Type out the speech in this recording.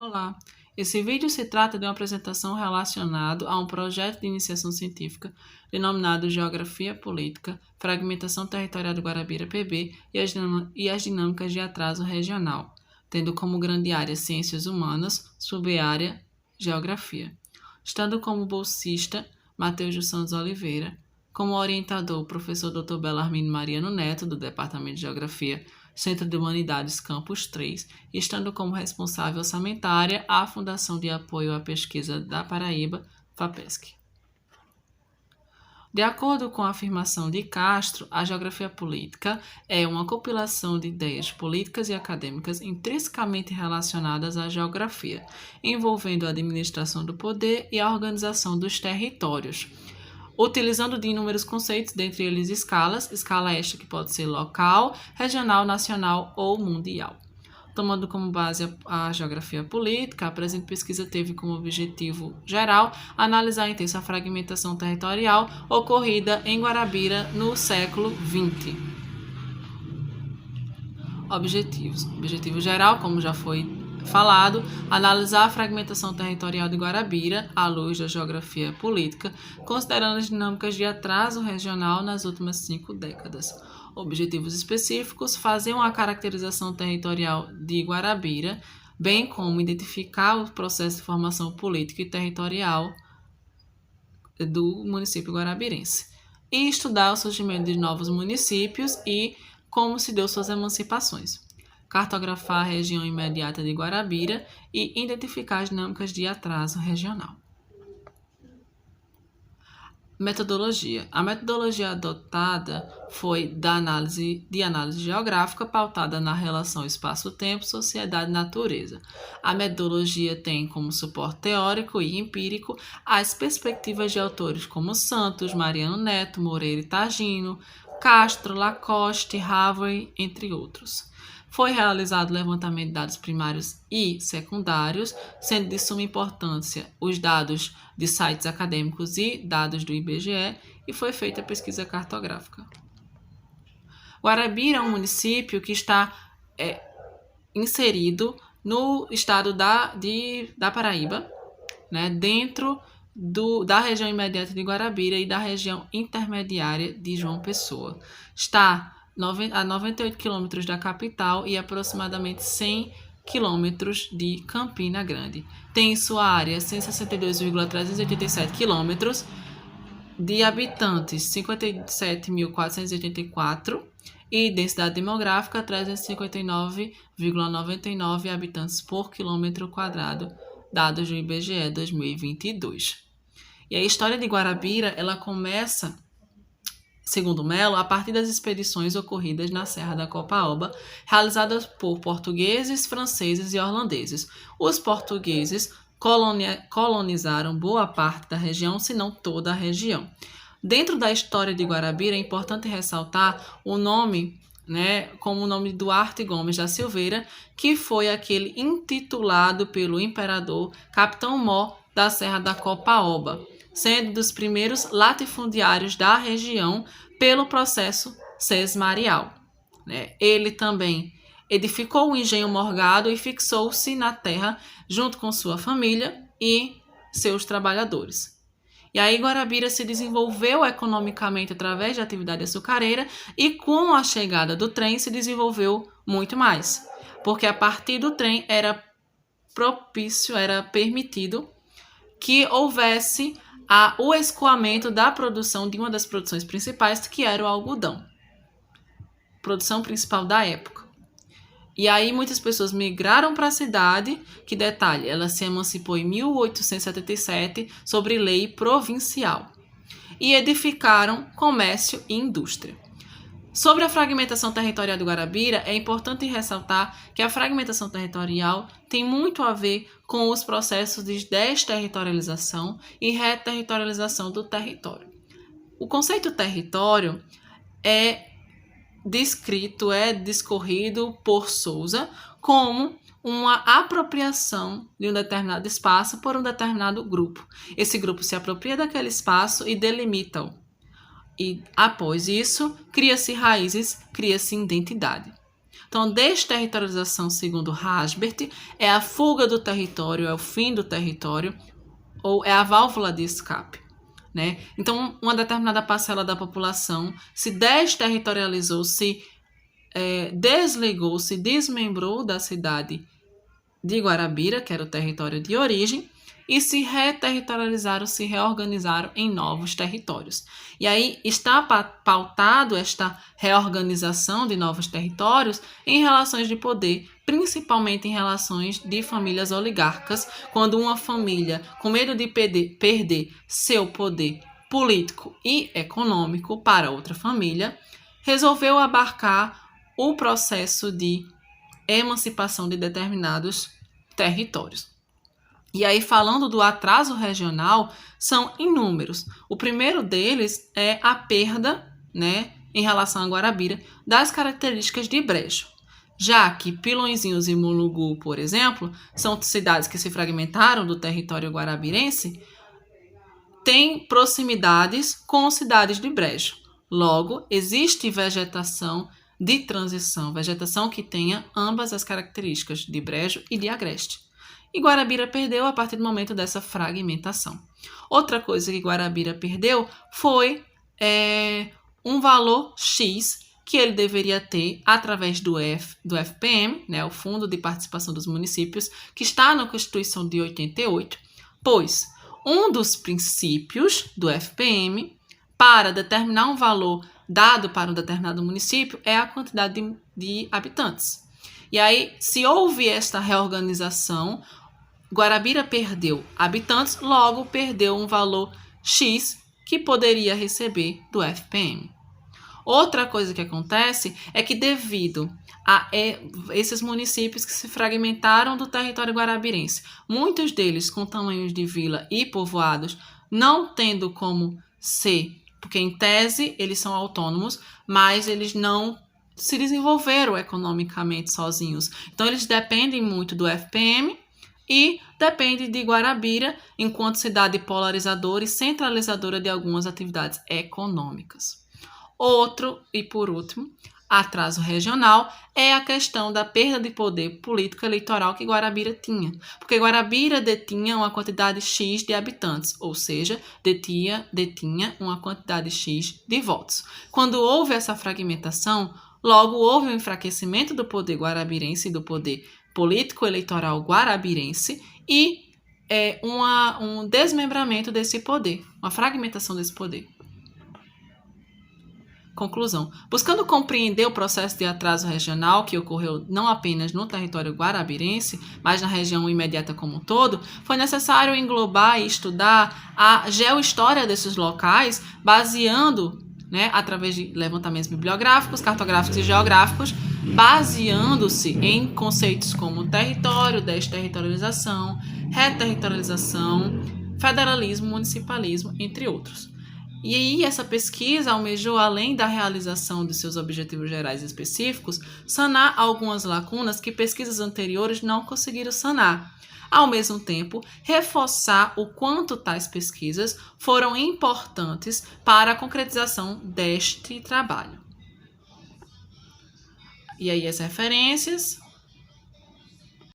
Olá, esse vídeo se trata de uma apresentação relacionada a um projeto de iniciação científica denominado Geografia Política, Fragmentação Territorial do Guarabira PB e as dinâmicas de atraso regional, tendo como grande área Ciências Humanas, subárea Geografia. Estando como bolsista Matheus dos Santos Oliveira, como orientador o professor Dr. Belarmino Mariano Neto, do Departamento de Geografia, Centro de Humanidades Campus 3, e estando como responsável orçamentária a Fundação de Apoio à Pesquisa da Paraíba, FAPESC. De acordo com a afirmação de Castro, a geografia política é uma compilação de ideias políticas e acadêmicas intrinsecamente relacionadas à geografia, envolvendo a administração do poder e a organização dos territórios, utilizando de inúmeros conceitos, dentre eles escala esta que pode ser local, regional, nacional ou mundial. Tomando como base a geografia política, a presente pesquisa teve como objetivo geral analisar a intensa fragmentação territorial ocorrida em Guarabira no século XX. Objetivos. Objetivo geral, como já foi falado, analisar a fragmentação territorial de Guarabira à luz da geografia política, considerando as dinâmicas de atraso regional nas últimas 5 décadas. Objetivos específicos: fazer uma caracterização territorial de Guarabira, bem como identificar o processo de formação política e territorial do município guarabirense, e estudar o surgimento de novos municípios e como se deu suas emancipações. Cartografar a região imediata de Guarabira e identificar as dinâmicas de atraso regional. Metodologia. A metodologia adotada foi de análise geográfica pautada na relação espaço-tempo, sociedade e natureza. A metodologia tem como suporte teórico e empírico as perspectivas de autores como Santos, Mariano Neto, Moreira e Targino, Castro, Lacoste, Havery, entre outros. Foi realizado levantamento de dados primários e secundários, sendo de suma importância os dados de sites acadêmicos e dados do IBGE, e foi feita a pesquisa cartográfica. Guarabira é um município que está inserido no estado da Paraíba, né, dentro da região imediata de Guarabira e da região intermediária de João Pessoa. Está a 98 quilômetros da capital e aproximadamente 100 quilômetros de Campina Grande. Tem em sua área 162,387 quilômetros, de habitantes 57.484 e densidade demográfica 359,99 habitantes por quilômetro quadrado, dados do IBGE 2022. E a história de Guarabira, ela começa, segundo Melo, a partir das expedições ocorridas na Serra da Copaíba, realizadas por portugueses, franceses e holandeses. Os portugueses colonizaram boa parte da região, se não toda a região. Dentro da história de Guarabira, é importante ressaltar o nome, como o nome de Duarte Gomes da Silveira, que foi aquele intitulado pelo imperador Capitão Mó da Serra da Copaíba, sendo dos primeiros latifundiários da região pelo processo sesmarial. Ele também edificou o engenho morgado e fixou-se na terra junto com sua família e seus trabalhadores. E aí Guarabira se desenvolveu economicamente através da atividade açucareira e com a chegada do trem se desenvolveu muito mais, porque a partir do trem era permitido que houvesse o escoamento da produção de uma das produções principais, que era o algodão, produção principal da época. E aí muitas pessoas migraram para a cidade, que detalhe, ela se emancipou em 1877 sobre lei provincial, e edificaram comércio e indústria. Sobre a fragmentação territorial do Guarabira, é importante ressaltar que a fragmentação territorial tem muito a ver com os processos de desterritorialização e reterritorialização do território. O conceito território é discorrido por Souza como uma apropriação de um determinado espaço por um determinado grupo. Esse grupo se apropria daquele espaço e delimita-o. E, após isso, cria-se raízes, cria-se identidade. Então, desterritorialização, segundo Hasbert, é a fuga do território, é o fim do território, ou é a válvula de escape, né? Então, uma determinada parcela da população se desterritorializou, se desligou, se desmembrou da cidade de Guarabira, que era o território de origem, e se reterritorializaram, se reorganizaram em novos territórios. E aí está pautado esta reorganização de novos territórios em relações de poder, principalmente em relações de famílias oligarcas, quando uma família, com medo de perder seu poder político e econômico para outra família, resolveu abarcar o processo de emancipação de determinados territórios. E aí, falando do atraso regional, são inúmeros. O primeiro deles é a perda, né, em relação a Guarabira, das características de Brejo. Já que Pilõezinhos e Mulugu, por exemplo, são cidades que se fragmentaram do território guarabirense, têm proximidades com cidades de Brejo. Logo, existe vegetação de transição, vegetação que tenha ambas as características de Brejo e de Agreste. E Guarabira perdeu a partir do momento dessa fragmentação. Outra coisa que Guarabira perdeu foi um valor X que ele deveria ter através do FPM, né, o Fundo de Participação dos Municípios, que está na Constituição de 88, pois um dos princípios do FPM para determinar um valor dado para um determinado município é a quantidade de habitantes. E aí, se houve esta reorganização, Guarabira perdeu habitantes, logo perdeu um valor X que poderia receber do FPM. Outra coisa que acontece é que devido a esses municípios que se fragmentaram do território guarabirense, muitos deles com tamanhos de vila e povoados, não tendo como ser, porque em tese eles são autônomos, mas eles não se desenvolveram economicamente sozinhos. Então eles dependem muito do FPM e dependem de Guarabira enquanto cidade polarizadora e centralizadora de algumas atividades econômicas. Outro, e por último, atraso regional é a questão da perda de poder político eleitoral que Guarabira tinha. Porque Guarabira detinha uma quantidade X de habitantes, ou seja, detinha uma quantidade X de votos. Quando houve essa fragmentação, logo houve um enfraquecimento do poder guarabirense e do poder político eleitoral guarabirense e um desmembramento desse poder, uma fragmentação desse poder. Conclusão. Buscando compreender o processo de atraso regional que ocorreu não apenas no território guarabirense, mas na região imediata como um todo, foi necessário englobar e estudar a geohistória desses locais, baseando, através de levantamentos bibliográficos, cartográficos e geográficos, baseando-se em conceitos como território, desterritorialização, reterritorialização, federalismo, municipalismo, entre outros. E aí, essa pesquisa almejou, além da realização de seus objetivos gerais específicos, sanar algumas lacunas que pesquisas anteriores não conseguiram sanar. Ao mesmo tempo, reforçar o quanto tais pesquisas foram importantes para a concretização deste trabalho. E aí, as referências.